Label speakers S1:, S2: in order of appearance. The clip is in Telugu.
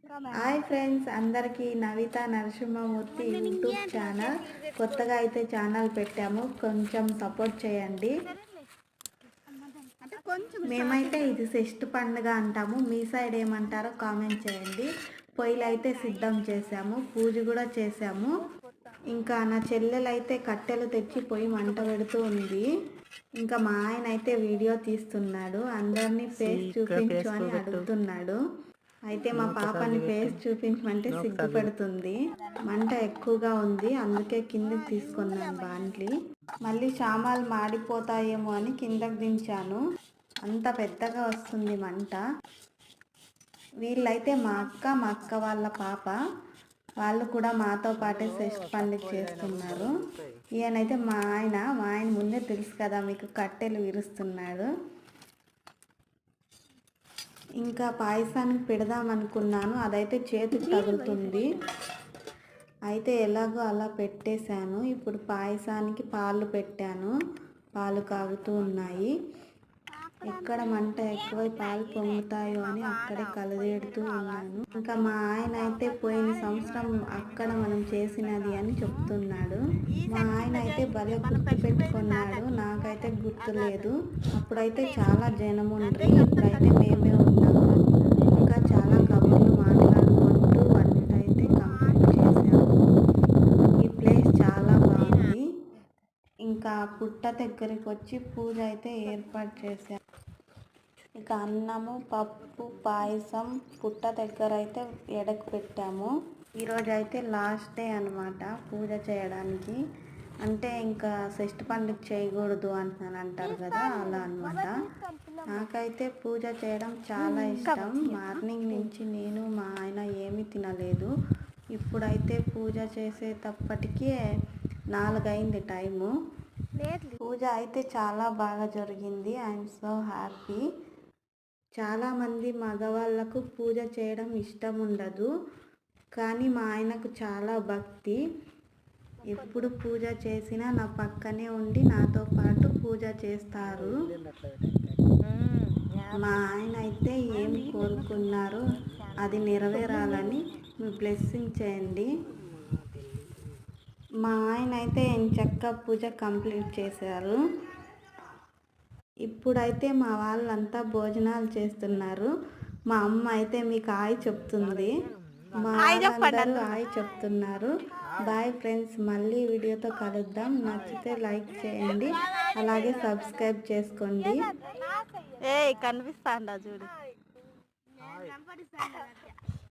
S1: హాయ్ ఫ్రెండ్స్, అందరికీ నవిత నరసింహమూర్తి యూట్యూబ్ ఛానల్ కొత్తగా అయితే ఛానల్ పెట్టాము. కొంచెం సపోర్ట్ చేయండి. మేమైతే ఇది షష్ఠి పండుగ అంటాము. మీ సైడ్ ఏమంటారో కామెంట్ చేయండి. పొయ్యిలు అయితే సిద్ధం చేసాము, పూజ కూడా చేసాము. ఇంకా నా చెల్లెలు అయితే కట్టెలు తెచ్చి పొయ్యి మంట పెడుతూ ఉంది. ఇంకా మా ఆయన అయితే వీడియో తీస్తున్నాడు. అందరినీ ఫేస్ చూపించు అని అడుగుతున్నాడు. అయితే మా పాపని ఫేస్ చూపించమంటే సిగ్గుపడుతుంది. మంట ఎక్కువగా ఉంది, అందుకే కిందకి తీసుకున్నాను బాండ్లీ. మళ్ళీ సామాన్లు మాడిపోతాయేమో అని కిందకి దించాను. అంత పెద్దగా వస్తుంది మంట. వీళ్ళైతే మా అక్క వాళ్ళ పాప, వాళ్ళు కూడా మాతో పాటే షష్ఠి పండుగ చేస్తున్నారు. ఈయనైతే మా ఆయన ముందే తెలుసు కదా మీకు, కట్టెలు విరుస్తున్నాడు. ఇంకా పాయసానికి పెడదాం అనుకున్నాను, అదైతే చేతికి తగులుతుంది. అయితే ఎలాగో అలా పెట్టేశాను. ఇప్పుడు పాయసానికి పాలు పెట్టాను, పాలు కాగుతూ ఉన్నాయి. ఎక్కడ మంట ఎక్కువై పాలు పొంగుతాయో అని అక్కడే కలదేడుతూ ఉన్నాను. ఇంకా మా ఆయన అయితే పోయిన సంవత్సరం అక్కడ మనం చేసినది అని చెప్తున్నాడు. మా ఆయన అయితే భలే గుర్తు పెట్టుకున్నాడు, నాకైతే గుర్తు లేదు. అప్పుడైతే చాలా జనం ఉండ్రి, ఇప్పుడైతే మేమే ఉన్నాము. ఇంకా చాలా కబుర్లు మాట్లాడుకుంటూ వంట అయితే కంప్లీట్ చేసాము. ఈ ప్లేస్ చాలా బాగుంది. ఇంకా పుట్ట దగ్గరికి వచ్చి పూజ అయితే ఏర్పాటు చేశాను. ఇక అన్నము, పప్పు, పాయసం పుట్ట దగ్గర అయితే ఎడకు పెట్టాము. ఈరోజు అయితే లాస్ట్ డే అనమాట పూజ చేయడానికి. అంటే ఇంకా షష్ఠి పండుగ చేయకూడదు అంటారు కదా, అలా అనమాట. నాకైతే పూజ చేయడం చాలా ఇష్టం. మార్నింగ్ నుంచి నేను మా ఆయన ఏమీ తినలేదు. ఇప్పుడైతే పూజ చేసేటప్పటికే 4 అయింది టైము. పూజ అయితే చాలా బాగా జరిగింది. I'm so happy. చాలామంది మగవాళ్ళకు పూజ చేయడం ఇష్టం ఉండదు, కానీ మా ఆయనకు చాలా భక్తి. ఎప్పుడు పూజ చేసినా నా పక్కనే ఉండి నాతో పాటు పూజ చేస్తారు. మా ఆయన అయితే ఏం కోరుకున్నారో అది నెరవేరాలని మీ బ్లెస్సింగ్ చేయండి. మా ఆయన అయితే ఎంచక్కా పూజ కంప్లీట్ చేశారు. ఇప్పుడైతే మా వాళ్ళంతా భోజనాలు చేస్తున్నారు. మా అమ్మ అయితే మీకు హాయ్ చెప్తుంది, మా వాళ్ళందరూ హాయ్ చెప్తున్నారు. బాయ్ ఫ్రెండ్స్, మళ్ళీ వీడియోతో కలుద్దాం. నచ్చితే లైక్ చేయండి, అలాగే సబ్స్క్రైబ్ చేసుకోండి. కనిపిస్తా చూడు.